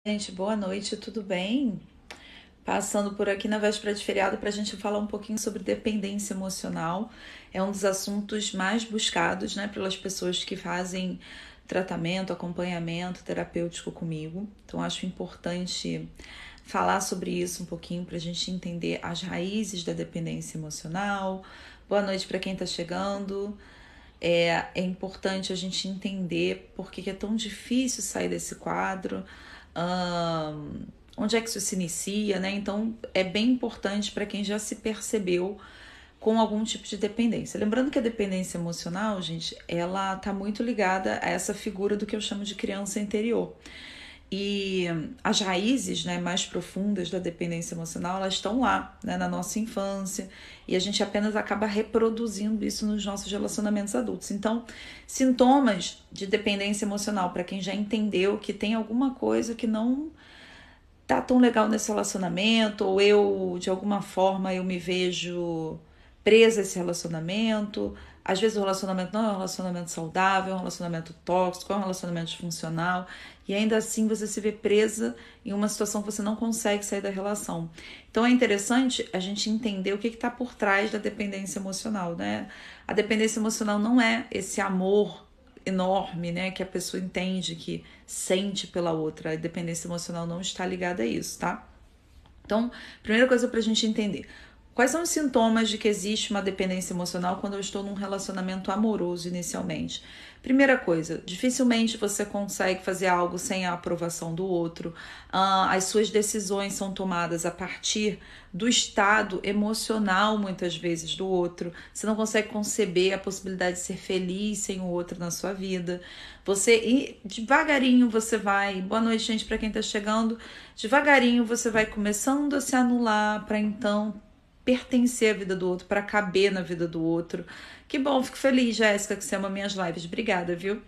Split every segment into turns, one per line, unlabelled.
Gente, boa noite, tudo bem? Passando por aqui na véspera de feriado para a gente falar um pouquinho sobre dependência emocional. É um dos assuntos mais buscados, né, pelas pessoas que fazem tratamento, acompanhamento terapêutico comigo. Então, acho importante falar sobre isso um pouquinho para a gente entender as raízes da dependência emocional. Boa noite para quem está chegando. É importante a gente entender por que é tão difícil sair desse quadro, onde é que isso se inicia, né? Então é bem importante para quem já se percebeu com algum tipo de dependência. Lembrando que a dependência emocional, gente, ela tá muito ligada a essa figura do que eu chamo de criança interior. E as raízes, né, mais profundas da dependência emocional, elas estão lá, né, na nossa infância, e a gente apenas acaba reproduzindo isso nos nossos relacionamentos adultos. Então, sintomas de dependência emocional, para quem já entendeu que tem alguma coisa que não tá tão legal nesse relacionamento, ou eu, de alguma forma, eu me vejo presa a esse relacionamento. Às vezes o relacionamento não é um relacionamento saudável, é um relacionamento tóxico, é um relacionamento disfuncional, e ainda assim você se vê presa em uma situação que você não consegue sair da relação. Então é interessante a gente entender o que está por trás da dependência emocional, né? A dependência emocional não é esse amor enorme, né, que a pessoa entende, que sente pela outra. A dependência emocional não está ligada a isso, tá? Então, primeira coisa pra gente entender. Quais são os sintomas de que existe uma dependência emocional quando eu estou num relacionamento amoroso inicialmente? Primeira coisa, dificilmente você consegue fazer algo sem a aprovação do outro. As suas decisões são tomadas a partir do estado emocional, muitas vezes, do outro. Você não consegue conceber a possibilidade de ser feliz sem o outro na sua vida. Você, devagarinho, você vai. Boa noite, gente, para quem tá chegando. Devagarinho, você vai começando a se anular para então pertencer à vida do outro, para caber na vida do outro. Que bom, fico feliz, Jéssica, que você ama minhas lives. Obrigada, viu?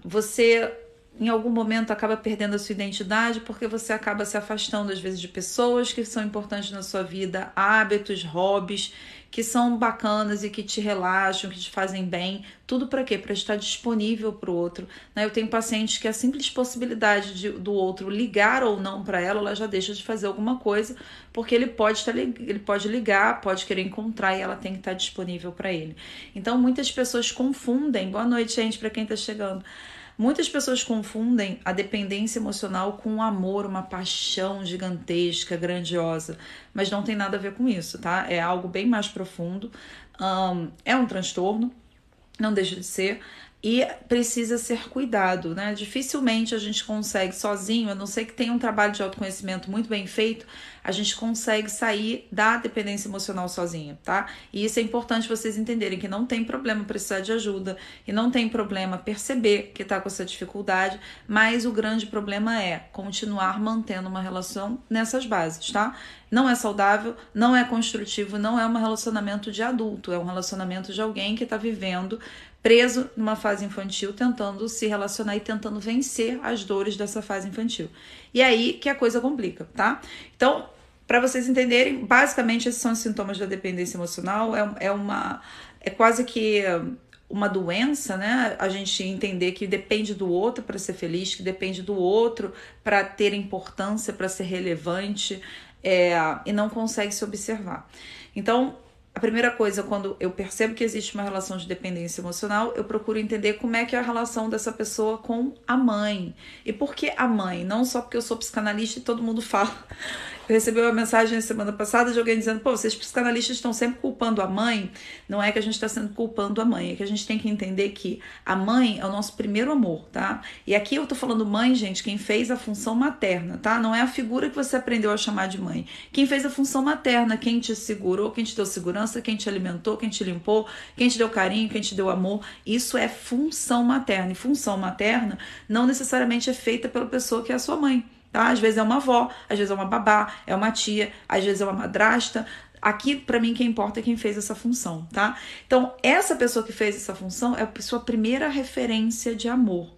Você em algum momento acaba perdendo a sua identidade porque você acaba se afastando às vezes de pessoas que são importantes na sua vida, hábitos, hobbies que são bacanas e que te relaxam, que te fazem bem. Tudo para quê? Para estar disponível para o outro. Eu tenho pacientes que a simples possibilidade do outro ligar ou não para ela já deixa de fazer alguma coisa, porque ele pode ligar, pode querer encontrar e ela tem que estar disponível para ele. Então muitas pessoas confundem. Boa noite, gente, para quem está chegando. Muitas pessoas confundem a dependência emocional com um amor, uma paixão gigantesca, grandiosa, mas não tem nada a ver com isso, tá? É algo bem mais profundo, é um transtorno, não deixa de ser, e precisa ser cuidado, né? Dificilmente a gente consegue sozinho, a não ser que tenha um trabalho de autoconhecimento muito bem feito, a gente consegue sair da dependência emocional sozinha, tá? E isso é importante vocês entenderem, que não tem problema precisar de ajuda, e não tem problema perceber que tá com essa dificuldade, mas o grande problema é continuar mantendo uma relação nessas bases, tá? Não é saudável, não é construtivo, não é um relacionamento de adulto, é um relacionamento de alguém que tá vivendo preso numa fase infantil, tentando se relacionar e tentando vencer as dores dessa fase infantil. E aí que a coisa complica, tá? Então, para vocês entenderem, basicamente esses são os sintomas da dependência emocional. É quase que uma doença, né? A gente entender que depende do outro para ser feliz, que depende do outro para ter importância, para ser relevante, e não consegue se observar. Então, a primeira coisa, quando eu percebo que existe uma relação de dependência emocional, eu procuro entender como é que é a relação dessa pessoa com a mãe. E por que a mãe? Não só porque eu sou psicanalista e todo mundo fala. Eu recebi uma mensagem na semana passada de alguém dizendo: pô, vocês psicanalistas estão sempre culpando a mãe. Não é que a gente está sendo culpando a mãe, é que a gente tem que entender que a mãe é o nosso primeiro amor, tá? E aqui eu tô falando mãe, gente, quem fez a função materna, tá? Não é a figura que você aprendeu a chamar de mãe. Quem fez a função materna, quem te segurou, quem te deu segurança, quem te alimentou, quem te limpou, quem te deu carinho, quem te deu amor. Isso é função materna. E função materna não necessariamente é feita pela pessoa que é a sua mãe. Tá? Às vezes é uma avó, às vezes é uma babá, é uma tia, às vezes é uma madrasta. Aqui, para mim, quem importa é quem fez essa função, tá? Então, essa pessoa que fez essa função é a sua primeira referência de amor.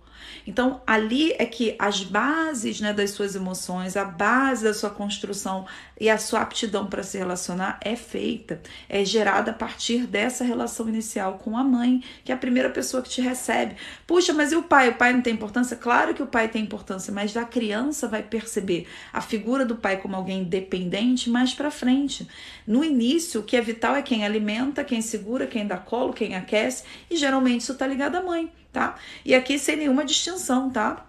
Então, ali é que as bases, né, das suas emoções, a base da sua construção e a sua aptidão para se relacionar é feita, é gerada a partir dessa relação inicial com a mãe, que é a primeira pessoa que te recebe. Puxa, mas e o pai? O pai não tem importância? Claro que o pai tem importância, mas a criança vai perceber a figura do pai como alguém dependente mais para frente. No início, o que é vital é quem alimenta, quem segura, quem dá colo, quem aquece, e geralmente isso está ligado à mãe. Tá? E aqui sem nenhuma distinção, tá?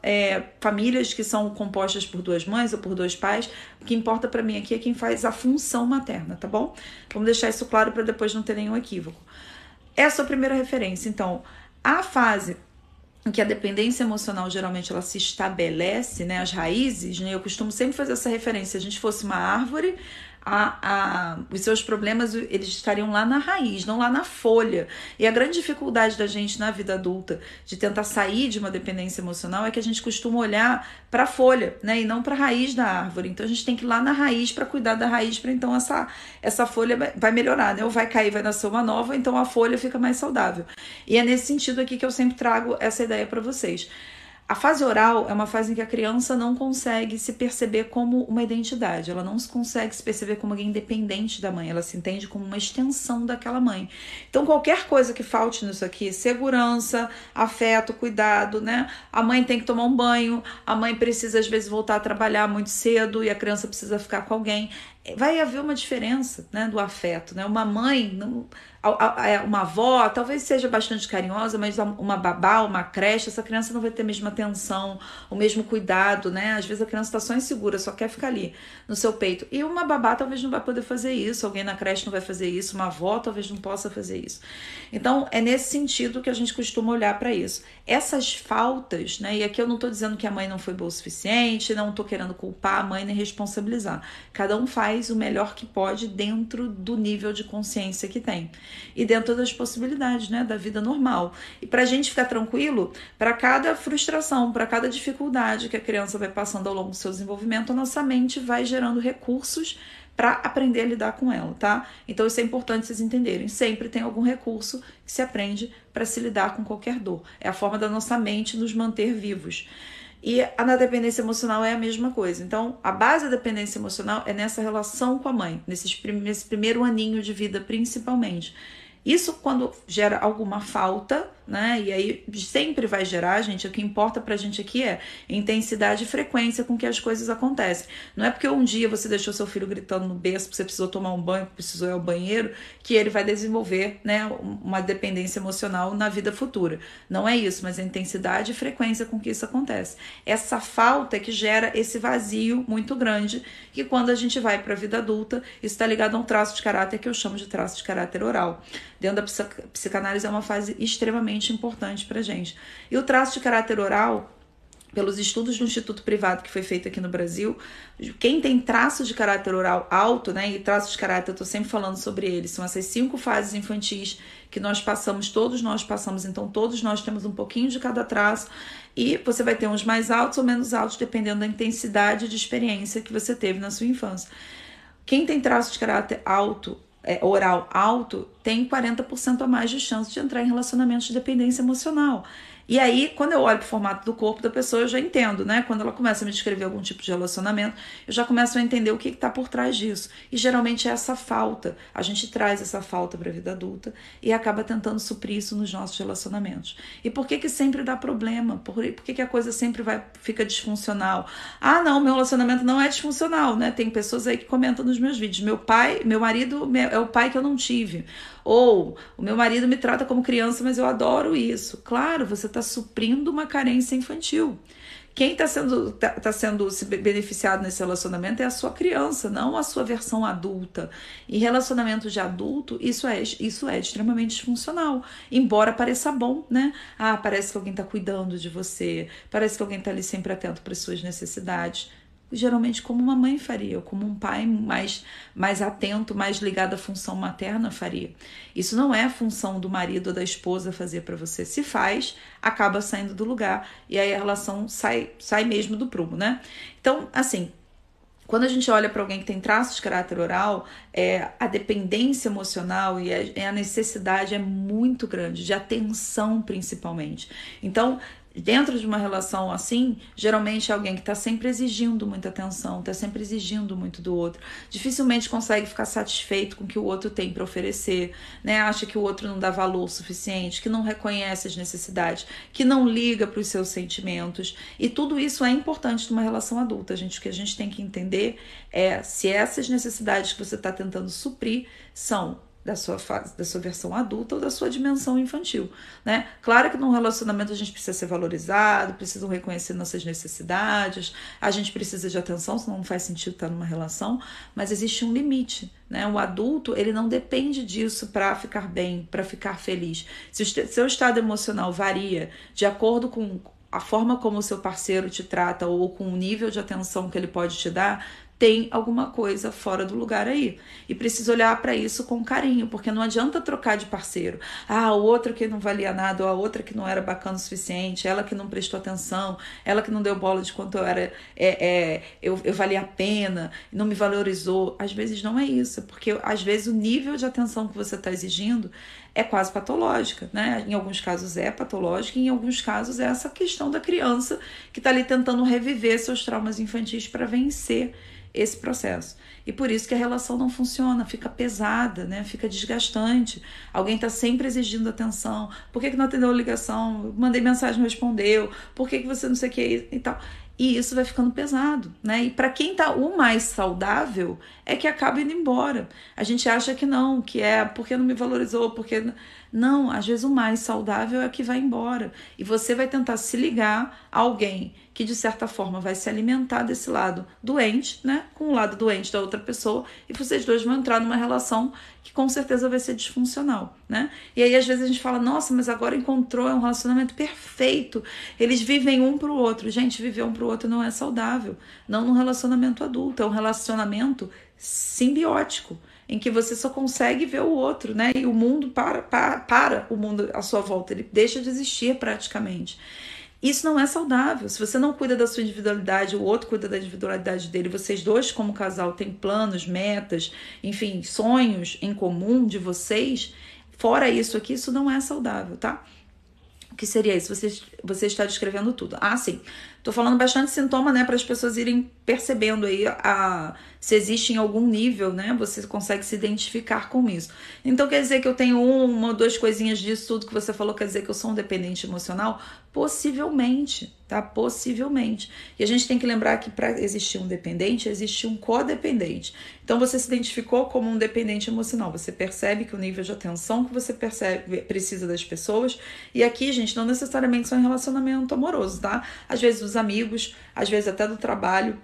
Famílias que são compostas por duas mães ou por dois pais, o que importa para mim aqui é quem faz a função materna, tá bom? Vamos deixar isso claro para depois não ter nenhum equívoco. Essa é a primeira referência. Então, a fase em que a dependência emocional geralmente ela se estabelece, né? As raízes, né? Eu costumo sempre fazer essa referência. Se a gente fosse uma árvore, os seus problemas eles estariam lá na raiz, não lá na folha. E a grande dificuldade da gente na vida adulta de tentar sair de uma dependência emocional é que a gente costuma olhar para a folha, né, e não para a raiz da árvore. Então a gente tem que ir lá na raiz para cuidar da raiz, para então essa folha vai melhorar, né? Ou vai cair, vai nascer uma nova, então a folha fica mais saudável. E é nesse sentido aqui que eu sempre trago essa ideia para vocês. A fase oral é uma fase em que a criança não consegue se perceber como uma identidade, ela não consegue se perceber como alguém independente da mãe, ela se entende como uma extensão daquela mãe. Então qualquer coisa que falte nisso aqui, segurança, afeto, cuidado, né? A mãe tem que tomar um banho, a mãe precisa às vezes voltar a trabalhar muito cedo e a criança precisa ficar com alguém. Vai haver uma diferença, né, do afeto, né? Uma mãe, uma avó, talvez seja bastante carinhosa, mas uma babá, uma creche, essa criança não vai ter a mesma atenção, o mesmo cuidado, né? Às vezes a criança está só insegura, só quer ficar ali no seu peito. E uma babá talvez não vai poder fazer isso, alguém na creche não vai fazer isso, uma avó talvez não possa fazer isso. Então, é nesse sentido que a gente costuma olhar para isso. Essas faltas, né? E aqui eu não estou dizendo que a mãe não foi boa o suficiente, não estou querendo culpar a mãe nem responsabilizar. Cada um faz o melhor que pode dentro do nível de consciência que tem e dentro das possibilidades, né, da vida normal. E para a gente ficar tranquilo, para cada frustração, para cada dificuldade que a criança vai passando ao longo do seu desenvolvimento, a nossa mente vai gerando recursos para aprender a lidar com ela, tá? Então isso é importante vocês entenderem. Sempre tem algum recurso que se aprende para se lidar com qualquer dor. É a forma da nossa mente nos manter vivos. E na dependência emocional é a mesma coisa. Então, a base da dependência emocional é nessa relação com a mãe, nesse primeiro aninho de vida, principalmente. Isso quando gera alguma falta, né? E aí sempre vai gerar, gente. O que importa pra gente aqui é intensidade e frequência com que as coisas acontecem. Não é porque um dia você deixou seu filho gritando no berço porque você precisou tomar um banho, precisou ir ao banheiro, que ele vai desenvolver, né, uma dependência emocional na vida futura. Não é isso, mas a intensidade e frequência com que isso acontece. Essa falta é que gera esse vazio muito grande, que quando a gente vai para a vida adulta, isso está ligado a um traço de caráter que eu chamo de traço de caráter oral. Dentro da psicanálise é uma fase extremamente importante pra gente. E o traço de caráter oral, pelos estudos do Instituto Privado que foi feito aqui no Brasil, quem tem traço de caráter oral alto, né, e traço de caráter, eu tô sempre falando sobre eles, são essas 5 fases infantis que nós passamos, todos nós passamos, então todos nós temos um pouquinho de cada traço, e você vai ter uns mais altos ou menos altos, dependendo da intensidade de experiência que você teve na sua infância. Quem tem traço de caráter alto, oral alto, tem 40% a mais de chance de entrar em relacionamentos de dependência emocional. E aí, quando eu olho para o formato do corpo da pessoa, eu já entendo, né? Quando ela começa a me descrever algum tipo de relacionamento, eu já começo a entender o que está por trás disso. E geralmente é essa falta. A gente traz essa falta para a vida adulta e acaba tentando suprir isso nos nossos relacionamentos. E por que sempre dá problema? Por que a coisa sempre fica disfuncional? Ah, não, meu relacionamento não é disfuncional, né? Tem pessoas aí que comentam nos meus vídeos. Meu marido é o pai que eu não tive. Ou o meu marido me trata como criança, mas eu adoro isso. Claro, você está suprindo uma carência infantil. Quem está sendo se beneficiado nesse relacionamento é a sua criança, não a sua versão adulta. E relacionamento de adulto, isso é extremamente disfuncional. Embora pareça bom, né? Ah, parece que alguém está cuidando de você, parece que alguém está ali sempre atento para as suas necessidades. Geralmente como uma mãe faria, ou como um pai mais atento, mais ligado à função materna faria. Isso não é a função do marido ou da esposa fazer para você. Se faz, acaba saindo do lugar e aí a relação sai mesmo do prumo, né? Então, assim, quando a gente olha para alguém que tem traços de caráter oral, a dependência emocional e a necessidade é muito grande, de atenção principalmente. Então, Dentro de uma relação assim, geralmente é alguém que está sempre exigindo muita atenção, está sempre exigindo muito do outro. Dificilmente consegue ficar satisfeito com o que o outro tem para oferecer, né? Acha que o outro não dá valor suficiente, que não reconhece as necessidades, que não liga para os seus sentimentos. E tudo isso é importante numa relação adulta, gente. O que a gente tem que entender é se essas necessidades que você está tentando suprir são da sua fase, da sua versão adulta ou da sua dimensão infantil, né? Claro que num relacionamento a gente precisa ser valorizado, precisa reconhecer nossas necessidades, a gente precisa de atenção, senão não faz sentido estar numa relação, mas existe um limite, né? O adulto, ele não depende disso para ficar bem, para ficar feliz. Se o seu estado emocional varia de acordo com a forma como o seu parceiro te trata ou com o nível de atenção que ele pode te dar, tem alguma coisa fora do lugar aí. E precisa olhar para isso com carinho, porque não adianta trocar de parceiro. Ah, o outro que não valia nada, ou a outra que não era bacana o suficiente, ela que não prestou atenção, ela que não deu bola de quanto eu era, eu valia a pena, não me valorizou. Às vezes não é isso, porque às vezes o nível de atenção que você está exigindo é quase patológica, né? Em alguns casos é patológica, e em alguns casos é essa questão da criança que está ali tentando reviver seus traumas infantis para vencer esse processo. E por isso que a relação não funciona, fica pesada, né? Fica desgastante. Alguém está sempre exigindo atenção. Por que não atendeu a ligação? Mandei mensagem, não respondeu. Por que você não sei o que e tal? E isso vai ficando pesado, né? E para quem tá o mais saudável é que acaba indo embora. A gente acha que não, que é porque não me valorizou, porque não, às vezes o mais saudável é que vai embora. E você vai tentar se ligar a alguém que de certa forma vai se alimentar desse lado doente, né? Com o lado doente da outra pessoa, e vocês dois vão entrar numa relação que com certeza vai ser disfuncional, né? E aí às vezes a gente fala, nossa, mas agora encontrou, é um relacionamento perfeito, eles vivem um pro outro. Gente, viver um pro outro não é saudável, não num relacionamento adulto, é um relacionamento simbiótico, em que você só consegue ver o outro, né? E o mundo para o mundo à sua volta, ele deixa de existir praticamente. Isso não é saudável. Se você não cuida da sua individualidade, o outro cuida da individualidade dele, vocês dois como casal têm planos, metas, enfim, sonhos em comum de vocês, fora isso aqui, isso não é saudável, tá? O que seria isso? Você está descrevendo tudo. Ah, sim. Tô falando bastante sintoma, né, para as pessoas irem percebendo aí se existe em algum nível, né, você consegue se identificar com isso. Então quer dizer que eu tenho uma ou duas coisinhas disso tudo que você falou, quer dizer que eu sou um dependente emocional? Possivelmente, tá? Possivelmente. E a gente tem que lembrar que para existir um dependente, existe um codependente. Então você se identificou como um dependente emocional, você percebe que o nível de atenção que você precisa das pessoas, e aqui, gente, não necessariamente só em relacionamento amoroso, tá? Às vezes dos amigos, às vezes até do trabalho,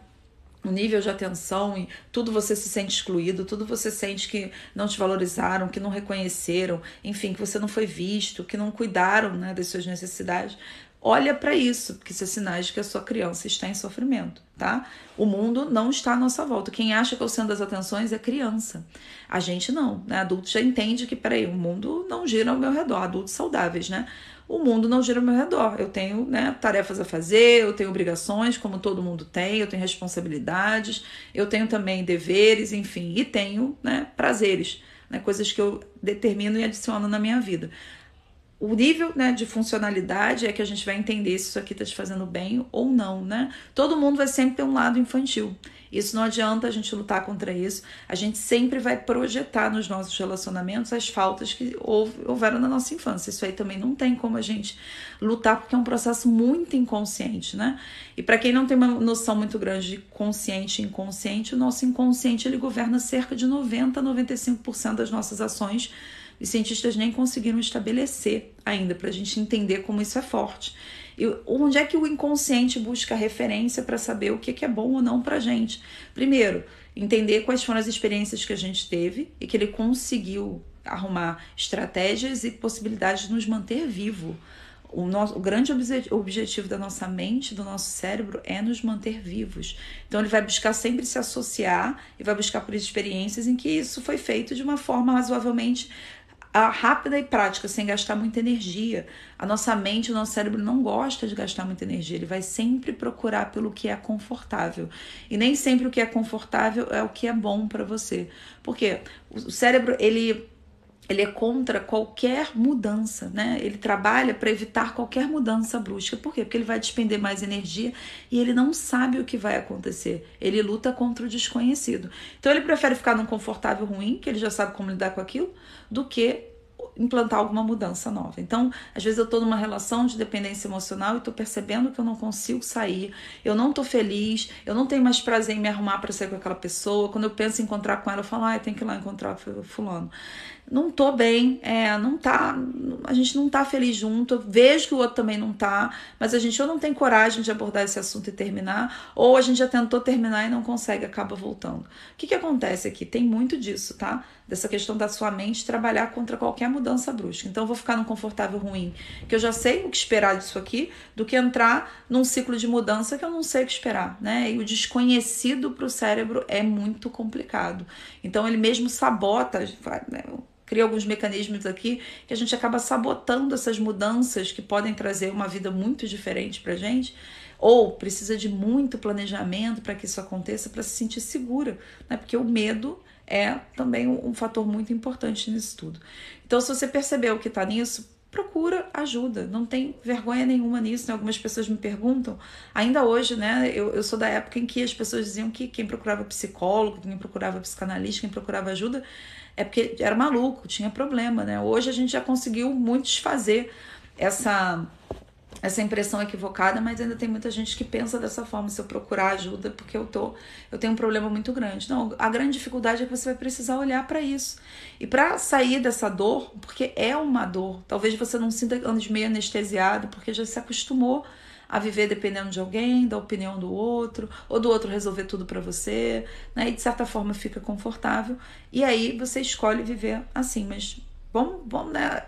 o nível de atenção e tudo você se sente excluído, tudo você sente que não te valorizaram, que não reconheceram, enfim, que você não foi visto, que não cuidaram, né, das suas necessidades. Olha para isso, porque isso é sinais de que a sua criança está em sofrimento, tá? O mundo não está à nossa volta. Quem acha que é o centro das atenções é criança. A gente não, né? Adulto já entende que, peraí, o mundo não gira ao meu redor, adultos saudáveis, né? O mundo não gira ao meu redor. Eu tenho, né, tarefas a fazer, eu tenho obrigações, como todo mundo tem, eu tenho responsabilidades, eu tenho também deveres, enfim, e tenho, né, prazeres, né, coisas que eu determino e adiciono na minha vida. O nível, né, de funcionalidade é que a gente vai entender se isso aqui está te fazendo bem ou não, né? Todo mundo vai sempre ter um lado infantil. Isso não adianta a gente lutar contra isso. A gente sempre vai projetar nos nossos relacionamentos as faltas que houveram na nossa infância. Isso aí também não tem como a gente lutar, porque é um processo muito inconsciente, né? E para quem não tem uma noção muito grande de consciente e inconsciente, o nosso inconsciente ele governa cerca de 90 a 95% das nossas ações. Os cientistas nem conseguiram estabelecer ainda para a gente entender como isso é forte. E onde é que o inconsciente busca referência para saber o que é bom ou não para a gente? Primeiro, entender quais foram as experiências que a gente teve e que ele conseguiu arrumar estratégias e possibilidades de nos manter vivo. O grande objetivo da nossa mente, do nosso cérebro, é nos manter vivos. Então ele vai buscar sempre se associar e vai buscar por experiências em que isso foi feito de uma forma razoavelmente rápida e prática, sem gastar muita energia. A nossa mente, o nosso cérebro não gosta de gastar muita energia, ele vai sempre procurar pelo que é confortável. E nem sempre o que é confortável é o que é bom para você. Porque o cérebro, ele ele é contra qualquer mudança, né? Ele trabalha para evitar qualquer mudança brusca. Por quê? Porque ele vai despender mais energia e ele não sabe o que vai acontecer. Ele luta contra o desconhecido. Então ele prefere ficar num confortável ruim, que ele já sabe como lidar com aquilo, do que implantar alguma mudança nova. Então, às vezes eu tô numa relação de dependência emocional e tô percebendo que eu não consigo sair, eu não tô feliz, eu não tenho mais prazer em me arrumar para sair com aquela pessoa. Quando eu penso em encontrar com ela, eu falo, eu tenho que ir lá encontrar fulano. Não tô bem, não tá, a gente não tá feliz junto, eu vejo que o outro também não tá, mas a gente ou não tem coragem de abordar esse assunto e terminar, ou a gente já tentou terminar e não consegue, acaba voltando. O que acontece aqui? Tem muito disso, tá? Dessa questão da sua mente trabalhar contra qualquer mudança brusca. Então eu vou ficar num confortável ruim, que eu já sei o que esperar disso aqui, do que entrar num ciclo de mudança que eu não sei o que esperar, né? E o desconhecido pro cérebro é muito complicado. Então ele mesmo sabota, né? Cria alguns mecanismos aqui que a gente acaba sabotando essas mudanças que podem trazer uma vida muito diferente pra gente, ou precisa de muito planejamento para que isso aconteça, para se sentir segura, né? Porque o medo é também um fator muito importante nisso tudo. Então, se você percebeu que tá nisso, procura ajuda, não tem vergonha nenhuma nisso, né? Algumas pessoas me perguntam, ainda hoje, né? Eu sou da época em que as pessoas diziam que quem procurava psicólogo, quem procurava psicanalista, quem procurava ajuda, é porque era maluco, tinha problema, né? Hoje a gente já conseguiu muito desfazer essa impressão equivocada, mas ainda tem muita gente que pensa dessa forma, se eu procurar ajuda, porque eu tenho um problema muito grande. Não, a grande dificuldade é que você vai precisar olhar para isso. E para sair dessa dor, porque é uma dor, talvez você não sinta anos meio anestesiado, porque já se acostumou a viver dependendo de alguém, da opinião do outro, ou do outro resolver tudo para você, né? E de certa forma fica confortável, e aí você escolhe viver assim, mas vamos né?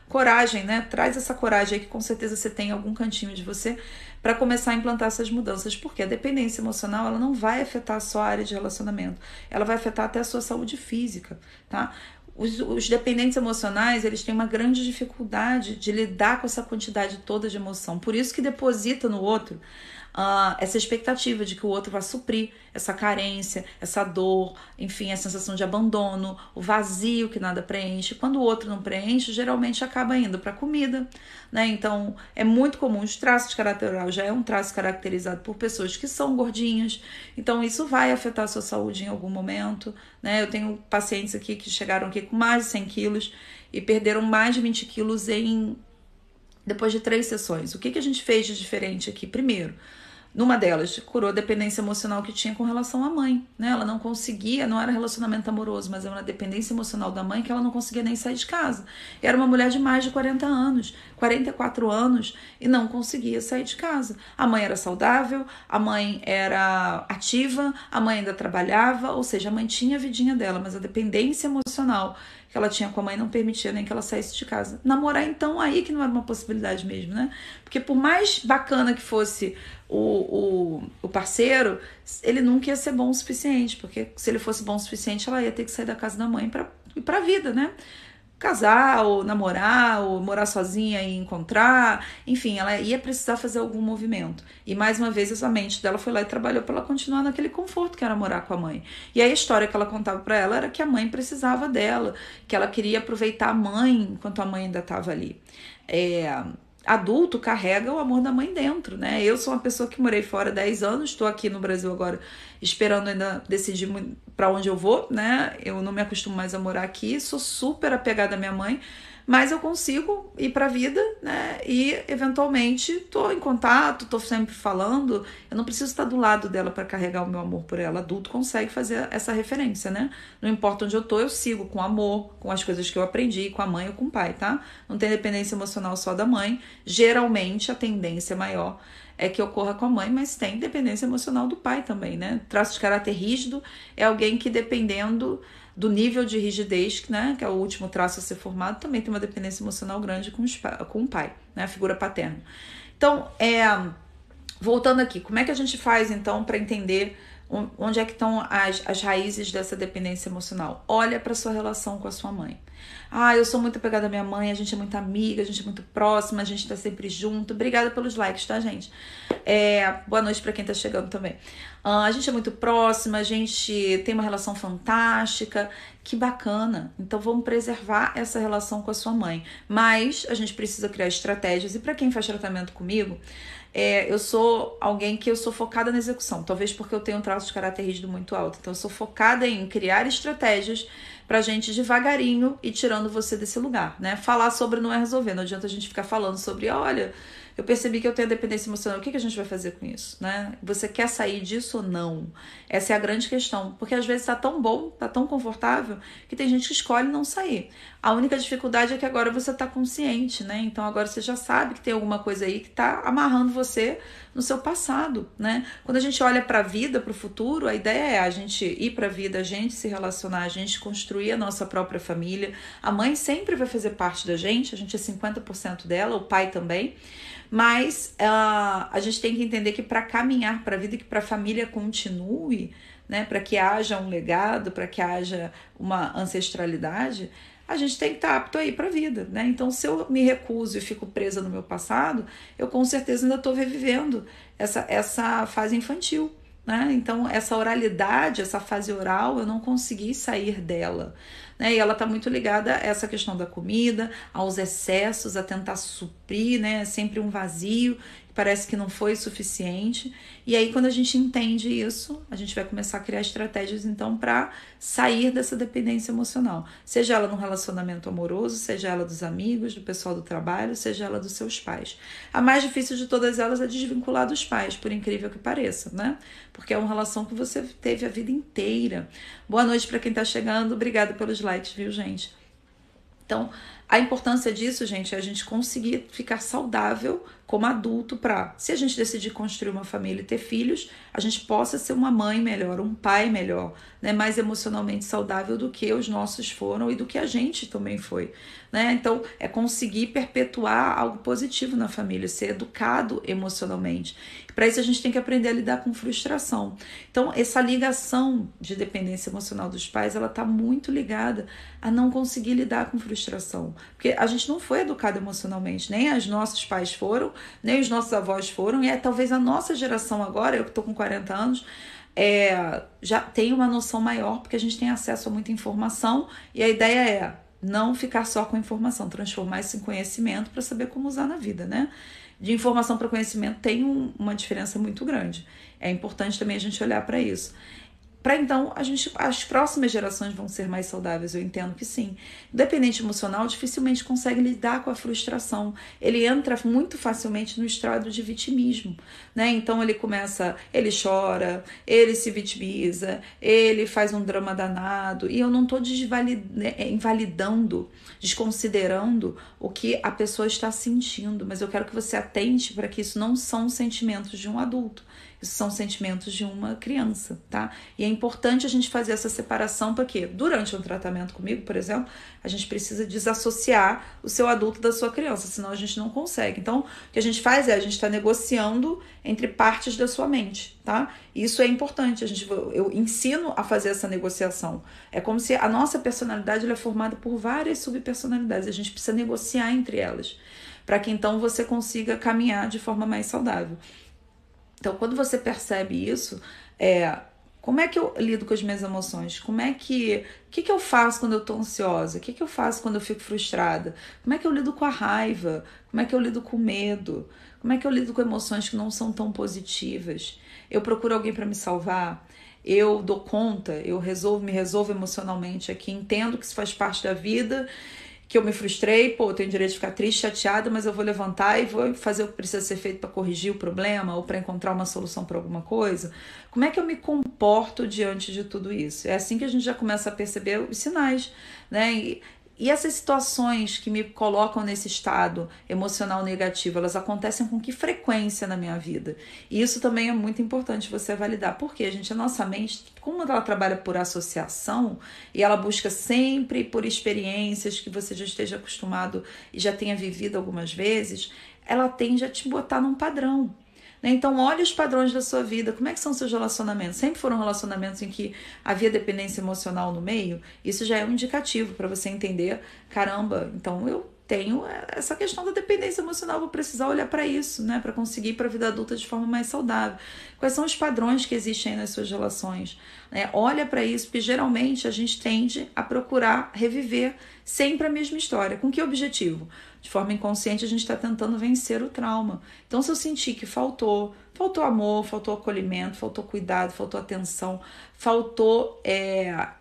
Coragem, né? Traz essa coragem aí que com certeza você tem em algum cantinho de você para começar a implantar essas mudanças, porque a dependência emocional ela não vai afetar só a área de relacionamento, ela vai afetar até a sua saúde física, tá? Os dependentes emocionais, eles têm uma grande dificuldade de lidar com essa quantidade toda de emoção. Por isso que deposita no outro essa expectativa de que o outro vai suprir essa carência, essa dor, enfim, a sensação de abandono, o vazio que nada preenche. Quando o outro não preenche, geralmente acaba indo para comida, né? Então, é muito comum, os traços de caráter oral já é um traço caracterizado por pessoas que são gordinhas, então isso vai afetar a sua saúde em algum momento, né? Eu tenho pacientes aqui que chegaram aqui com mais de 100 quilos e perderam mais de 20 quilos depois de 3 sessões. O que a gente fez de diferente aqui? Primeiro, numa delas, curou a dependência emocional que tinha com relação à mãe, né? Ela não conseguia, não era relacionamento amoroso, mas era uma dependência emocional da mãe que ela não conseguia nem sair de casa. Era uma mulher de mais de 40 anos, 44 anos, e não conseguia sair de casa. A mãe era saudável, a mãe era ativa, a mãe ainda trabalhava, ou seja, a mãe tinha a vidinha dela, mas a dependência emocional que ela tinha com a mãe não permitia nem que ela saísse de casa. Namorar, então, aí que não era uma possibilidade mesmo, né? Porque por mais bacana que fosse o parceiro, ele nunca ia ser bom o suficiente, porque se ele fosse bom o suficiente, ela ia ter que sair da casa da mãe para ir pra vida, né? Casar, ou namorar, ou morar sozinha e encontrar, enfim, ela ia precisar fazer algum movimento. E mais uma vez, essa mente dela foi lá e trabalhou para ela continuar naquele conforto que era morar com a mãe. E aí a história que ela contava para ela era que a mãe precisava dela, que ela queria aproveitar a mãe enquanto a mãe ainda estava ali. Adulto carrega o amor da mãe dentro, né? Eu sou uma pessoa que morei fora 10 anos, estou aqui no Brasil agora esperando ainda decidir para onde eu vou, né? Eu não me acostumo mais a morar aqui, sou super apegada à minha mãe, mas eu consigo ir para a vida, né? E eventualmente tô em contato, tô sempre falando, eu não preciso estar do lado dela para carregar o meu amor por ela. Adulto consegue fazer essa referência, né? Não importa onde eu tô, eu sigo com amor, com as coisas que eu aprendi, com a mãe ou com o pai, tá? Não tem dependência emocional só da mãe. Geralmente a tendência maior é que ocorra com a mãe, mas tem dependência emocional do pai também, né? Traço de caráter rígido é alguém que, dependendo do nível de rigidez, né, que é o último traço a ser formado, também tem uma dependência emocional grande com o pai, né, a figura paterna. Então, voltando aqui, como é que a gente faz, então, para entender onde é que estão as raízes dessa dependência emocional? Olha para sua relação com a sua mãe. Ah, eu sou muito apegada à minha mãe, a gente é muito amiga, a gente é muito próxima, a gente tá sempre junto. Obrigada pelos likes, tá, gente? Boa noite pra quem tá chegando também. A gente é muito próxima, a gente tem uma relação fantástica, que bacana. Então vamos preservar essa relação com a sua mãe. Mas a gente precisa criar estratégias. E pra quem faz tratamento comigo, eu sou alguém que eu sou focada na execução, talvez porque eu tenho um traço de caráter rígido muito alto. Então eu sou focada em criar estratégias pra gente devagarinho ir tirando você desse lugar, né? Falar sobre não é resolver, não adianta a gente ficar falando sobre, olha, eu percebi que eu tenho dependência emocional, o que a gente vai fazer com isso, né? Você quer sair disso ou não? Essa é a grande questão, porque às vezes tá tão bom, tá tão confortável, que tem gente que escolhe não sair. A única dificuldade é que agora você tá consciente, né? Então agora você já sabe que tem alguma coisa aí que tá amarrando você no seu passado, né? Quando a gente olha para a vida, para o futuro, a ideia é a gente ir para a vida, a gente se relacionar, a gente construir a nossa própria família. A mãe sempre vai fazer parte da gente, a gente é 50% dela, o pai também. Mas a gente tem que entender que para caminhar para a vida, que para a família continue, né, para que haja um legado, para que haja uma ancestralidade, a gente tem que estar apto a ir para a vida, né? Então, se eu me recuso e fico presa no meu passado, eu com certeza ainda estou revivendo essa fase infantil, né? Então, essa oralidade, essa fase oral, eu não consegui sair dela, né? E ela está muito ligada a essa questão da comida, aos excessos, a tentar suprir, né? Sempre um vazio, que parece que não foi suficiente. E aí, quando a gente entende isso, a gente vai começar a criar estratégias, então, para sair dessa dependência emocional. Seja ela num relacionamento amoroso, seja ela dos amigos, do pessoal do trabalho, seja ela dos seus pais. A mais difícil de todas elas é desvincular dos pais, por incrível que pareça, né? Porque é uma relação que você teve a vida inteira. Boa noite para quem tá chegando. Obrigada pelos likes, viu, gente? Então, a importância disso, gente, é a gente conseguir ficar saudável como adulto para, se a gente decidir construir uma família e ter filhos, a gente possa ser uma mãe melhor, um pai melhor, né, mais emocionalmente saudável do que os nossos foram e do que a gente também foi, né? Então, é conseguir perpetuar algo positivo na família, ser educado emocionalmente. Para isso a gente tem que aprender a lidar com frustração. Então, essa ligação de dependência emocional dos pais, ela está muito ligada a não conseguir lidar com frustração. Porque a gente não foi educado emocionalmente, nem os nossos pais foram, nem os nossos avós foram, e talvez a nossa geração agora, eu que estou com 40 anos, já tem uma noção maior, porque a gente tem acesso a muita informação, e a ideia é não ficar só com informação, transformar isso em conhecimento para saber como usar na vida, né? De informação para conhecimento tem uma diferença muito grande. É importante também a gente olhar para isso. Para então, as próximas gerações vão ser mais saudáveis, eu entendo que sim. O dependente emocional dificilmente consegue lidar com a frustração. Ele entra muito facilmente no estado de vitimismo, né? Então ele chora, ele se vitimiza, ele faz um drama danado, e eu não estou invalidando, desconsiderando o que a pessoa está sentindo, mas eu quero que você atente para que isso não são sentimentos de um adulto. Isso são sentimentos de uma criança, tá? E é importante a gente fazer essa separação, porque durante um tratamento comigo, por exemplo, a gente precisa desassociar o seu adulto da sua criança, senão a gente não consegue. Então, o que a gente faz a gente está negociando entre partes da sua mente, tá? Isso é importante, eu ensino a fazer essa negociação. É como se a nossa personalidade ela é formada por várias subpersonalidades, a gente precisa negociar entre elas, para que então você consiga caminhar de forma mais saudável. Então, quando você percebe isso, como é que eu lido com as minhas emoções? O que eu faço quando eu tô ansiosa? O que eu faço quando eu fico frustrada? Como é que eu lido com a raiva? Como é que eu lido com o medo? Como é que eu lido com emoções que não são tão positivas? Eu procuro alguém para me salvar? Eu dou conta? Me resolvo emocionalmente aqui? Entendo que isso faz parte da vida, que eu me frustrei, eu tenho direito de ficar triste, chateada, mas eu vou levantar e vou fazer o que precisa ser feito para corrigir o problema ou para encontrar uma solução para alguma coisa. Como é que eu me comporto diante de tudo isso? É assim que a gente já começa a perceber os sinais, né? E essas situações que me colocam nesse estado emocional negativo, elas acontecem com que frequência na minha vida? E isso também é muito importante você validar. Porque, gente, a nossa mente, como ela trabalha por associação e ela busca sempre por experiências que você já esteja acostumado e já tenha vivido algumas vezes, ela tende a te botar num padrão. né? Então, olhe os padrões da sua vida. Como é que são seus relacionamentos? Sempre foram relacionamentos em que havia dependência emocional no meio? Isso já é um indicativo para você entender, caramba, então eu tenho essa questão da dependência emocional, vou precisar olhar para isso, né, para conseguir ir para a vida adulta de forma mais saudável. Quais são os padrões que existem aí nas suas relações? Né? Olha para isso, porque geralmente a gente tende a procurar reviver sempre a mesma história. Com que objetivo? De forma inconsciente, a gente está tentando vencer o trauma. Então, se eu sentir que faltou amor, faltou acolhimento, faltou cuidado, faltou atenção, faltou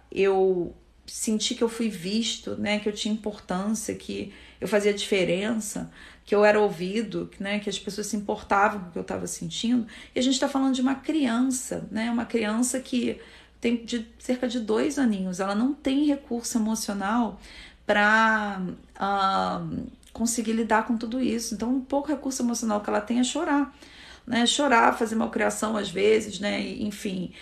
eu senti que eu fui visto, né, que eu tinha importância, que eu fazia diferença, que eu era ouvido, né, que as pessoas se importavam com o que eu estava sentindo. E a gente está falando de uma criança, né, uma criança que tem cerca de 2 aninhos, ela não tem recurso emocional para conseguir lidar com tudo isso. Então, um pouco recurso emocional que ela tem é chorar. Né, chorar, fazer malcriação às vezes, né, enfim,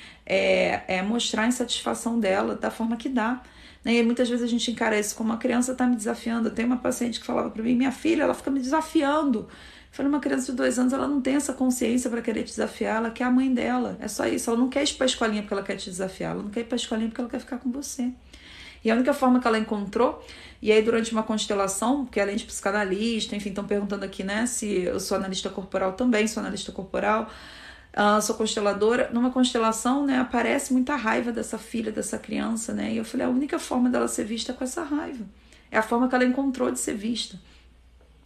mostrar a insatisfação dela da forma que dá. Né, e muitas vezes a gente encara isso como uma criança está me desafiando. Eu tenho uma paciente que falava para mim, minha filha, ela fica me desafiando. Eu falei, uma criança de 2 anos, ela não tem essa consciência para querer te desafiar, ela quer a mãe dela, é só isso. Ela não quer ir para a escolinha porque ela quer te desafiar, ela não quer ir para a escolinha porque ela quer ficar com você. E a única forma que ela encontrou, e aí durante uma constelação, porque além de psicanalista, enfim, estão perguntando aqui, né, se eu sou analista corporal também, sou analista corporal, sou consteladora, numa constelação, né, aparece muita raiva dessa filha, dessa criança, né, e eu falei, a única forma dela ser vista é com essa raiva, é a forma que ela encontrou de ser vista.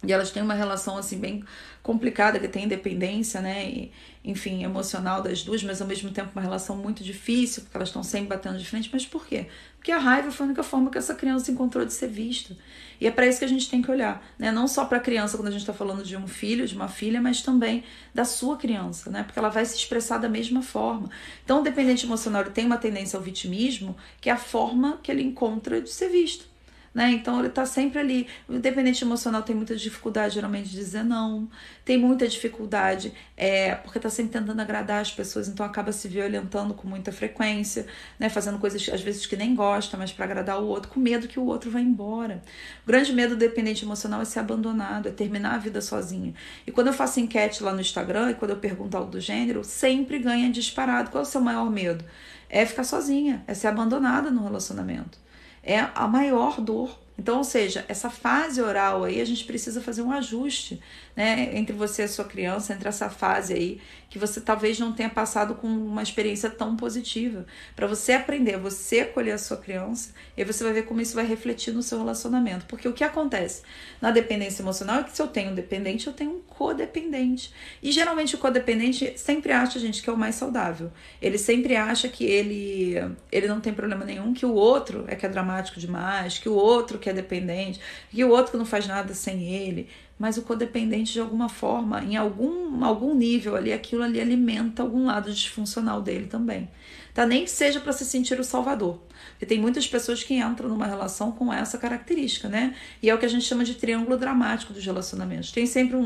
E elas têm uma relação assim bem complicada, que tem independência, né, e, enfim, emocional das duas, mas ao mesmo tempo uma relação muito difícil, porque elas estão sempre batendo de frente. Mas por quê? Porque a raiva foi a única forma que essa criança encontrou de ser vista. E é para isso que a gente tem que olhar, né? Não só para a criança quando a gente está falando de um filho, de uma filha, mas também da sua criança, né? Porque ela vai se expressar da mesma forma. Então, o dependente emocional ele tem uma tendência ao vitimismo, que é a forma que ele encontra de ser visto. Né? Então ele está sempre ali. O dependente emocional tem muita dificuldade geralmente de dizer não, tem muita dificuldade porque está sempre tentando agradar as pessoas, então acaba se violentando com muita frequência, né? Fazendo coisas às vezes que nem gosta, mas para agradar o outro, com medo que o outro vá embora. O grande medo do dependente emocional é ser abandonado, é terminar a vida sozinho. E quando eu faço enquete lá no Instagram e quando eu pergunto algo do gênero, sempre ganha disparado. Qual é o seu maior medo? É ficar sozinha, é ser abandonada no relacionamento. É a maior dor. Então, ou seja, essa fase oral aí, a gente precisa fazer um ajuste, né, entre você e a sua criança, entre essa fase aí, que você talvez não tenha passado com uma experiência tão positiva, para você aprender, você acolher a sua criança, e aí você vai ver como isso vai refletir no seu relacionamento. Porque o que acontece na dependência emocional é que se eu tenho um dependente, eu tenho um codependente. E geralmente o codependente sempre acha, gente, que é o mais saudável. Ele sempre acha que ele não tem problema nenhum, que o outro é que é dramático demais, que o outro que é dependente, que o outro que não faz nada sem ele. Mas o codependente, de alguma forma, em algum nível ali, aquilo ali alimenta algum lado disfuncional dele também. Tá? Nem que seja para se sentir o salvador. Porque tem muitas pessoas que entram numa relação com essa característica, né? E é o que a gente chama de triângulo dramático dos relacionamentos. Tem sempre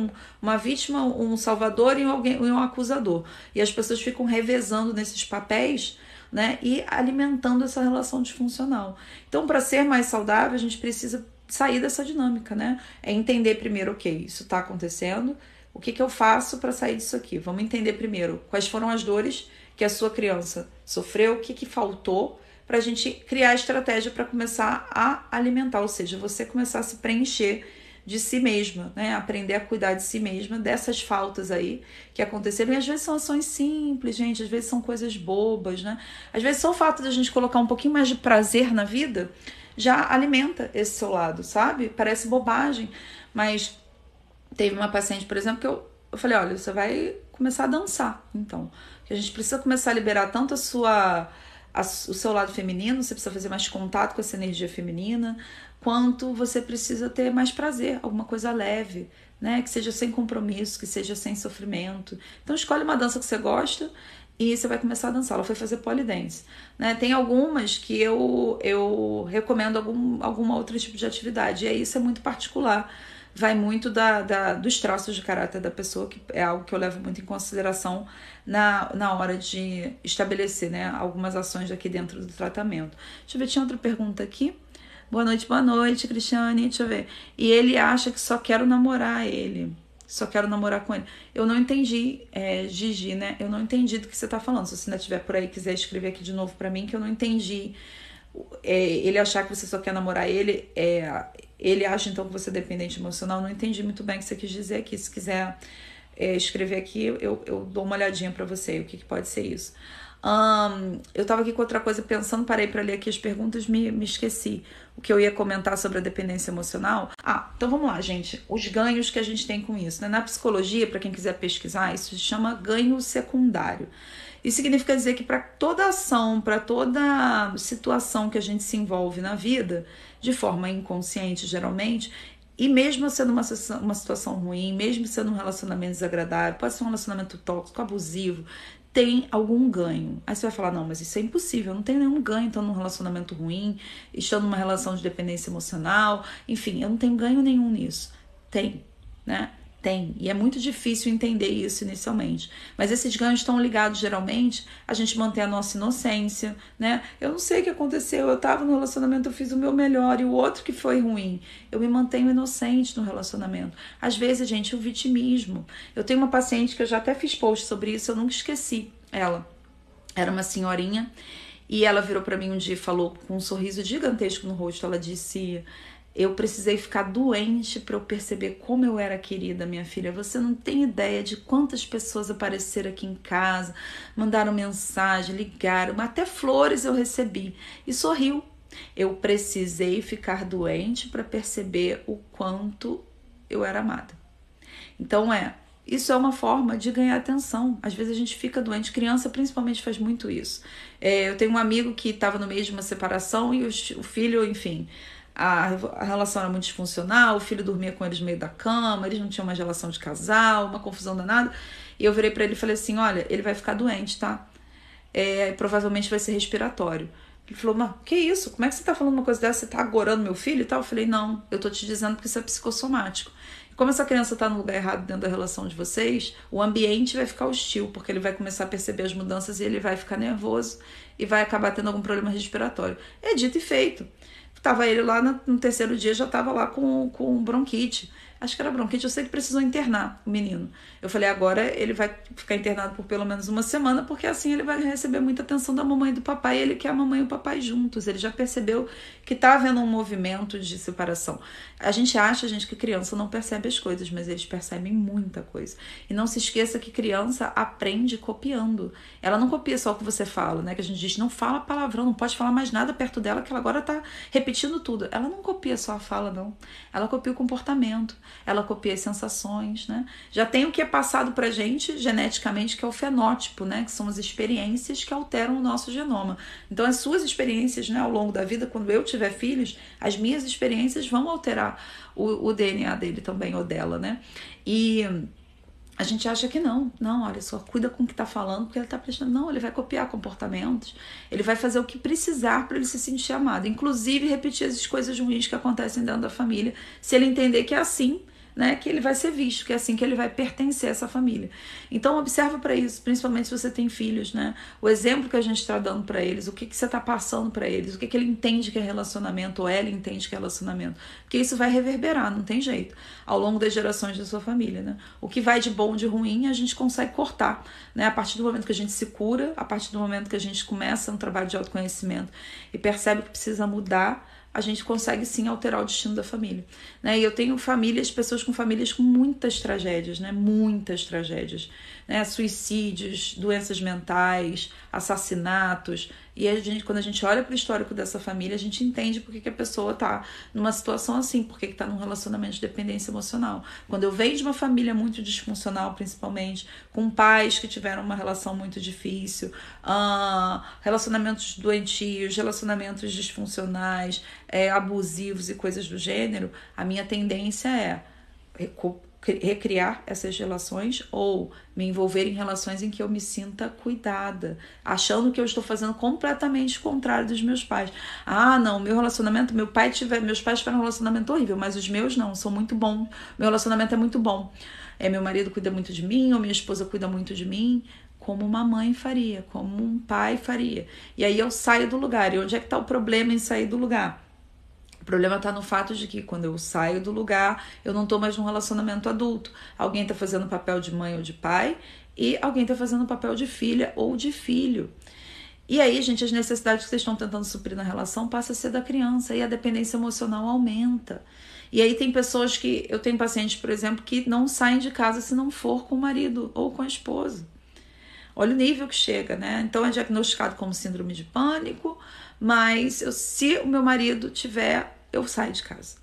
uma vítima, um salvador e um acusador. E as pessoas ficam revezando nesses papéis, né, e alimentando essa relação disfuncional. Então, para ser mais saudável, a gente precisa sair dessa dinâmica, né? É entender primeiro, ok, isso está acontecendo, o que eu faço para sair disso aqui? Vamos entender primeiro quais foram as dores que a sua criança sofreu, o que faltou, para a gente criar estratégia para começar a alimentar, ou seja, você começar a se preencher de si mesma, né? Aprender a cuidar de si mesma, dessas faltas aí que aconteceram. E às vezes são ações simples, gente, às vezes são coisas bobas, né? Às vezes só o fato de a gente colocar um pouquinho mais de prazer na vida já alimenta esse seu lado, sabe? Parece bobagem, mas teve uma paciente, por exemplo, que eu falei, olha, você vai começar a dançar, então. Que a gente precisa começar a liberar tanto o seu lado feminino, você precisa fazer mais contato com essa energia feminina, quanto você precisa ter mais prazer, alguma coisa leve, né? Que seja sem compromisso, que seja sem sofrimento. Então escolhe uma dança que você gosta e você vai começar a dançar. Ela foi fazer pole dance, né? Tem algumas que eu recomendo alguma outro tipo de atividade, e aí isso é muito particular. Vai muito dos traços de caráter da pessoa, que é algo que eu levo muito em consideração na hora de estabelecer, né, algumas ações aqui dentro do tratamento. Deixa eu ver, tinha outra pergunta aqui. Boa noite, Cristiane. Deixa eu ver. E ele acha que só quero namorar ele. só quero namorar com ele. Eu não entendi, Gigi, né? Eu não entendi do que você tá falando. Se você ainda estiver por aí e quiser escrever aqui de novo pra mim, que eu não entendi. Ele achar que você só quer namorar ele, ele acha então que você é dependente emocional. Não entendi muito bem o que você quis dizer aqui. Se quiser escrever aqui, eu dou uma olhadinha pra você, o que pode ser isso. Eu tava aqui com outra coisa pensando, parei pra ler aqui as perguntas, me esqueci o que eu ia comentar sobre a dependência emocional. Então vamos lá, gente, os ganhos que a gente tem com isso, né? Na psicologia, pra quem quiser pesquisar, isso se chama ganho secundário. Isso significa dizer que para toda ação, para toda situação que a gente se envolve na vida, de forma inconsciente geralmente, e mesmo sendo uma situação ruim, mesmo sendo um relacionamento desagradável, pode ser um relacionamento tóxico, abusivo, tem algum ganho. Aí você vai falar, não, mas isso é impossível, eu não tenho nenhum ganho estando num relacionamento ruim, estando numa relação de dependência emocional, enfim, eu não tenho ganho nenhum nisso. Tem, né? Tem, e é muito difícil entender isso inicialmente. Mas esses ganhos estão ligados, geralmente, a gente manter a nossa inocência, né? Eu não sei o que aconteceu, eu tava no relacionamento, eu fiz o meu melhor, e o outro que foi ruim. Eu me mantenho inocente no relacionamento. Às vezes, gente, o vitimismo. Eu tenho uma paciente que eu já até fiz post sobre isso, eu nunca esqueci ela. Era uma senhorinha, e ela virou pra mim um dia e falou com um sorriso gigantesco no rosto, ela disse... Eu precisei ficar doente para eu perceber como eu era querida, minha filha. Você não tem ideia de quantas pessoas apareceram aqui em casa, mandaram mensagem, ligaram, até flores eu recebi. E sorriu. Eu precisei ficar doente para perceber o quanto eu era amada. Então isso é uma forma de ganhar atenção. Às vezes a gente fica doente, criança principalmente faz muito isso. Eu tenho um amigo que estava no meio de uma separação e o filho, enfim... A relação era muito disfuncional, o filho dormia com eles no meio da cama, eles não tinham mais relação de casal, uma confusão danada. E eu virei pra ele e falei assim, olha, ele vai ficar doente, tá? Provavelmente vai ser respiratório. Ele falou, mas que isso? Como é que você tá falando uma coisa dessa? Você tá agorando meu filho e tal? Eu falei, não, eu tô te dizendo porque isso é psicossomático. Como essa criança tá no lugar errado dentro da relação de vocês, o ambiente vai ficar hostil, porque ele vai começar a perceber as mudanças e ele vai ficar nervoso e vai acabar tendo algum problema respiratório. É dito e feito. Tava ele lá no terceiro dia, já tava lá com bronquite. Acho que era bronquite, eu sei que precisou internar o menino. Eu falei, agora ele vai ficar internado por pelo menos uma semana, porque assim ele vai receber muita atenção da mamãe e do papai, e ele quer a mamãe e o papai juntos. Ele já percebeu que tá havendo um movimento de separação. A gente acha, gente, que criança não percebe as coisas, mas eles percebem muita coisa. E não se esqueça que criança aprende copiando. Ela não copia só o que você fala, né? Que a gente diz, não fala palavrão, não pode falar mais nada perto dela, que ela agora tá repetindo tudo. Ela não copia só a fala, não. Ela copia o comportamento. Ela copia as sensações, né? Já tem o que é passado pra gente geneticamente, que é o fenótipo, né? Que são as experiências que alteram o nosso genoma. Então, as suas experiências, né, ao longo da vida, quando eu tiver filhos, as minhas experiências vão alterar o DNA dele também, ou dela, né? E a gente acha que não, olha só, cuida com o que tá falando, porque ele tá prestando. Não, ele vai copiar comportamentos, ele vai fazer o que precisar para ele se sentir amado, inclusive repetir as coisas ruins que acontecem dentro da família, se ele entender que é assim, né, que ele vai ser visto, que é assim que ele vai pertencer a essa família. Então observa para isso, principalmente se você tem filhos, né? O exemplo que a gente está dando para eles, o que você está passando para eles, o que ele entende que é relacionamento, ou ela entende que é relacionamento, porque isso vai reverberar, não tem jeito, ao longo das gerações da sua família, né? O que vai de bom, de ruim, a gente consegue cortar, né? A partir do momento que a gente se cura, a partir do momento que a gente começa um trabalho de autoconhecimento e percebe que precisa mudar, a gente consegue sim alterar o destino da família, né? E eu tenho pessoas com famílias com muitas tragédias, né? Muitas tragédias, né? Suicídios, doenças mentais, assassinatos. E quando a gente olha para o histórico dessa família, a gente entende por que a pessoa está numa situação assim, por que está num relacionamento de dependência emocional. Quando eu venho de uma família muito disfuncional, principalmente, com pais que tiveram uma relação muito difícil, relacionamentos doentios, relacionamentos disfuncionais, abusivos e coisas do gênero, a minha tendência é recriar essas relações ou me envolver em relações em que eu me sinta cuidada, achando que eu estou fazendo completamente o contrário dos meus pais. Não, meu relacionamento, meus pais tiveram um relacionamento horrível, mas os meus não, são muito bons. Meu relacionamento é muito bom. Meu marido cuida muito de mim, ou minha esposa cuida muito de mim, como uma mãe faria, como um pai faria. E aí eu saio do lugar. E onde é que está o problema em sair do lugar? O problema está no fato de que quando eu saio do lugar, eu não estou mais num relacionamento adulto. Alguém está fazendo o papel de mãe ou de pai e alguém está fazendo o papel de filha ou de filho. E aí, gente, as necessidades que vocês estão tentando suprir na relação passam a ser da criança e a dependência emocional aumenta. E aí tem pessoas que, eu tenho pacientes, por exemplo, que não saem de casa se não for com o marido ou com a esposa. Olha o nível que chega, né? Então é diagnosticado como síndrome de pânico, mas se o meu marido tiver, eu saio de casa.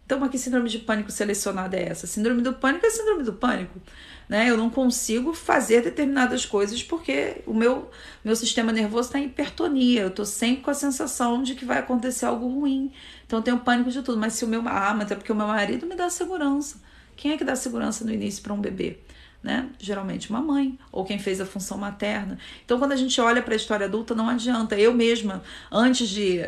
Então, mas que síndrome de pânico selecionada é essa? Síndrome do pânico é síndrome do pânico, né? Eu não consigo fazer determinadas coisas porque o meu sistema nervoso está em hipertonia. Eu estou sempre com a sensação de que vai acontecer algo ruim. Então, eu tenho pânico de tudo. Mas se o meu... mas é porque o meu marido me dá segurança. Quem é que dá segurança no início para um bebê? Né? Geralmente uma mãe, ou quem fez a função materna. Então, quando a gente olha para a história adulta, não adianta. Eu mesma, antes de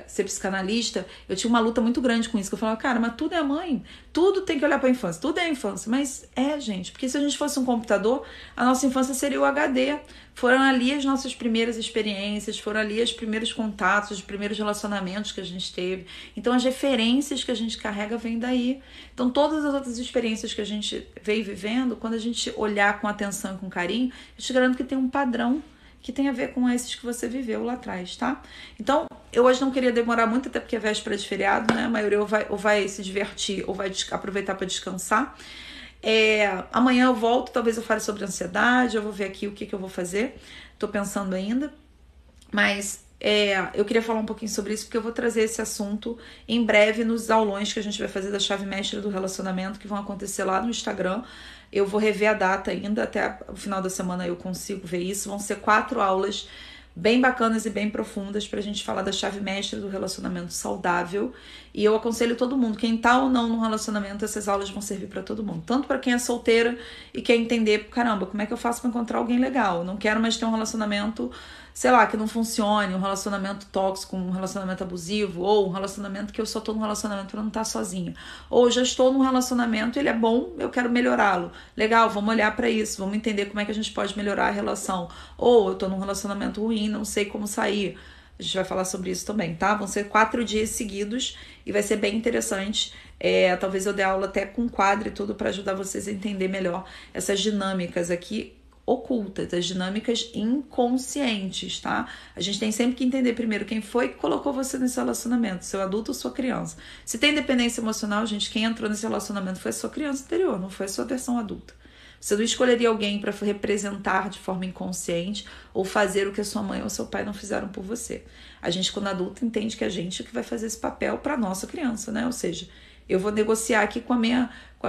ser psicanalista, eu tinha uma luta muito grande com isso, que eu falava, cara, mas tudo é a mãe, tudo tem que olhar para a infância, tudo é a infância. Mas gente, porque se a gente fosse um computador, a nossa infância seria o HD. Foram ali as nossas primeiras experiências, foram ali os primeiros contatos, os primeiros relacionamentos que a gente teve. Então, as referências que a gente carrega vêm daí. Então, todas as outras experiências que a gente veio vivendo, quando a gente olhar com atenção e com carinho, eu te garanto que tem um padrão que tem a ver com esses que você viveu lá atrás, tá? Então, eu hoje não queria demorar muito, até porque é véspera de feriado, né? A maioria ou vai se divertir ou vai aproveitar para descansar. Amanhã eu volto, talvez eu fale sobre ansiedade, eu vou ver aqui o que eu vou fazer, tô pensando ainda, mas eu queria falar um pouquinho sobre isso, porque eu vou trazer esse assunto em breve nos aulões que a gente vai fazer da chave mestra do relacionamento, que vão acontecer lá no Instagram. Eu vou rever a data ainda, até o final da semana eu consigo ver isso. Vão ser 4 aulas bem bacanas e bem profundas pra gente falar da chave mestra do relacionamento saudável. E eu aconselho todo mundo, quem tá ou não num relacionamento, essas aulas vão servir pra todo mundo. Tanto pra quem é solteira e quer entender, caramba, como é que eu faço pra encontrar alguém legal? Eu não quero mais ter um relacionamento, sei lá, que não funcione, um relacionamento tóxico, um relacionamento abusivo, ou um relacionamento que eu só tô num relacionamento pra não estar sozinha. Ou já estou num relacionamento, ele é bom, eu quero melhorá-lo. Legal, vamos olhar pra isso, vamos entender como é que a gente pode melhorar a relação. Ou eu tô num relacionamento ruim, não sei como sair. A gente vai falar sobre isso também, tá? Vão ser 4 dias seguidos e vai ser bem interessante. Talvez eu dê aula até com quadro e tudo para ajudar vocês a entender melhor essas dinâmicas aqui ocultas, as dinâmicas inconscientes, tá? A gente tem sempre que entender primeiro quem foi que colocou você nesse relacionamento, seu adulto ou sua criança. Se tem dependência emocional, gente, quem entrou nesse relacionamento foi a sua criança interior, não foi a sua versão adulta. Você não escolheria alguém para representar de forma inconsciente ou fazer o que a sua mãe ou seu pai não fizeram por você. A gente, quando adulto, entende que a gente é que vai fazer esse papel para nossa criança, né? Ou seja, eu vou negociar aqui com as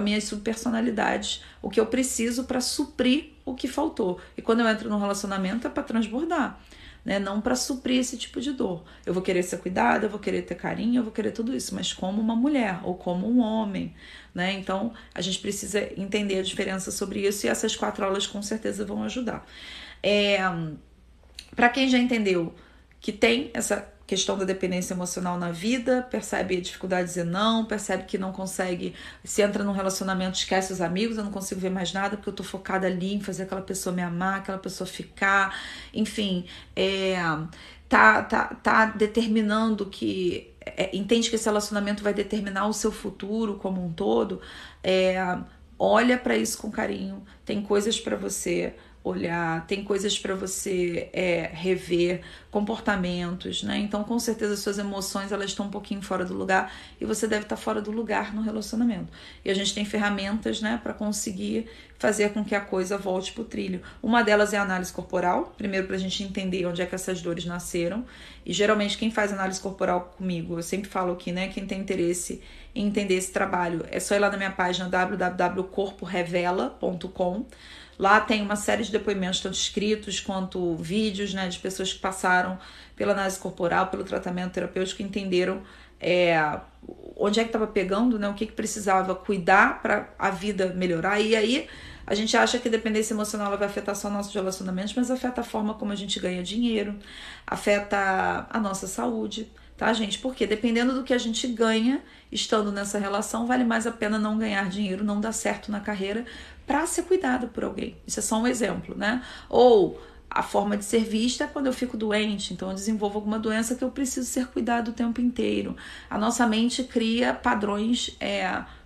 minhas subpersonalidades o que eu preciso para suprir o que faltou. E quando eu entro num relacionamento é para transbordar, né? Não para suprir esse tipo de dor. Eu vou querer ser cuidada, eu vou querer ter carinho, eu vou querer tudo isso, mas como uma mulher ou como um homem, né? Então, a gente precisa entender a diferença sobre isso e essas 4 aulas com certeza vão ajudar. Para quem já entendeu que tem essa questão da dependência emocional na vida, percebe a dificuldade de dizer não, percebe que não consegue, se entra num relacionamento, esquece os amigos, eu não consigo ver mais nada porque eu tô focada ali em fazer aquela pessoa me amar, aquela pessoa ficar, enfim, tá determinando que, entende que esse relacionamento vai determinar o seu futuro como um todo, olha para isso com carinho, tem coisas para você olhar, tem coisas para você rever, comportamentos, né? Então, com certeza, as suas emoções elas estão um pouquinho fora do lugar e você deve estar fora do lugar no relacionamento. E a gente tem ferramentas, né, para conseguir fazer com que a coisa volte pro trilho. Uma delas é a análise corporal, primeiro para a gente entender onde é que essas dores nasceram. E geralmente quem faz análise corporal comigo, eu sempre falo aqui, né, quem tem interesse em entender esse trabalho, é só ir lá na minha página www.corporevela.com. Lá tem uma série de depoimentos, tanto escritos quanto vídeos, né, de pessoas que passaram pela análise corporal, pelo tratamento terapêutico, que entenderam onde é que estava pegando, né, o que precisava cuidar para a vida melhorar. E aí a gente acha que a dependência emocional ela vai afetar só nossos relacionamentos, mas afeta a forma como a gente ganha dinheiro, afeta a nossa saúde, tá, gente? Porque dependendo do que a gente ganha estando nessa relação, vale mais a pena não ganhar dinheiro, não dar certo na carreira, para ser cuidado por alguém. Isso é só um exemplo, né? Ou A forma de ser vista é quando eu fico doente, então eu desenvolvo alguma doença que eu preciso ser cuidado o tempo inteiro. A nossa mente cria padrões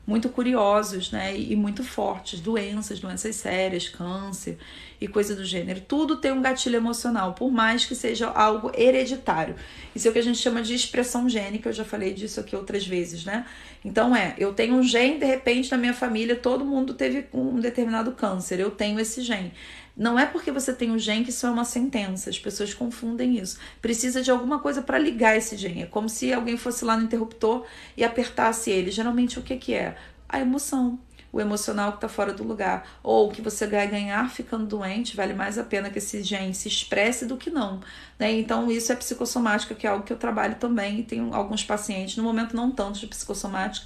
muito curiosos, né, e muito fortes, doenças sérias, câncer e coisa do gênero. Tudo tem um gatilho emocional, por mais que seja algo hereditário. Isso é o que a gente chama de expressão gênica, eu já falei disso aqui outras vezes, né? Então eu tenho um gene, de repente na minha família todo mundo teve um determinado câncer, eu tenho esse gene. Não é porque você tem um gene que isso é uma sentença, as pessoas confundem isso. Precisa de alguma coisa para ligar esse gene. É como se alguém fosse lá no interruptor e apertasse ele. Geralmente o que é? A emoção, o emocional que está fora do lugar. Ou que você vai ganhar ficando doente, vale mais a pena que esse gene se expresse do que não. Né? Então isso é psicossomática, que é algo que eu trabalho também. E tenho alguns pacientes, no momento não tanto de psicossomática,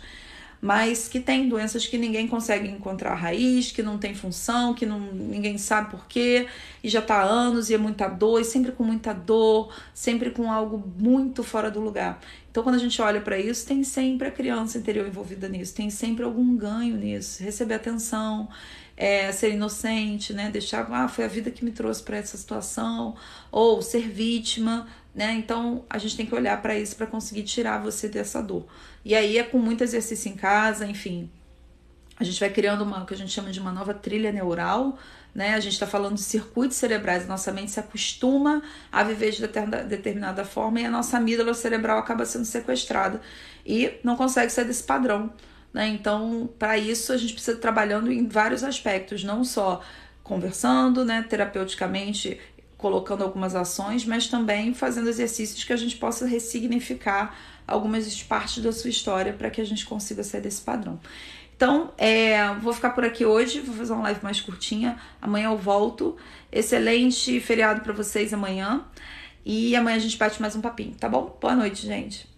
mas que tem doenças que ninguém consegue encontrar a raiz, que não tem função, que ninguém sabe por quê, e já está há anos e é muita dor, e sempre com muita dor, sempre com algo muito fora do lugar. Então, quando a gente olha para isso, tem sempre a criança interior envolvida nisso, tem sempre algum ganho nisso, receber atenção, ser inocente, né? Deixar, foi a vida que me trouxe para essa situação, ou ser vítima, né? Então a gente tem que olhar para isso para conseguir tirar você dessa dor. E aí é com muito exercício em casa, enfim. A gente vai criando o que a gente chama de uma nova trilha neural, né? A gente está falando de circuitos cerebrais, a nossa mente se acostuma a viver de determinada forma e a nossa amígdala cerebral acaba sendo sequestrada e não consegue sair desse padrão, né? Então, para isso, a gente precisa ir trabalhando em vários aspectos, não só conversando, né, terapeuticamente, colocando algumas ações, mas também fazendo exercícios que a gente possa ressignificar algumas partes da sua história para que a gente consiga sair desse padrão. Então, vou ficar por aqui hoje, vou fazer uma live mais curtinha, amanhã eu volto. Excelente feriado para vocês amanhã, e amanhã a gente bate mais um papinho, tá bom? Boa noite, gente.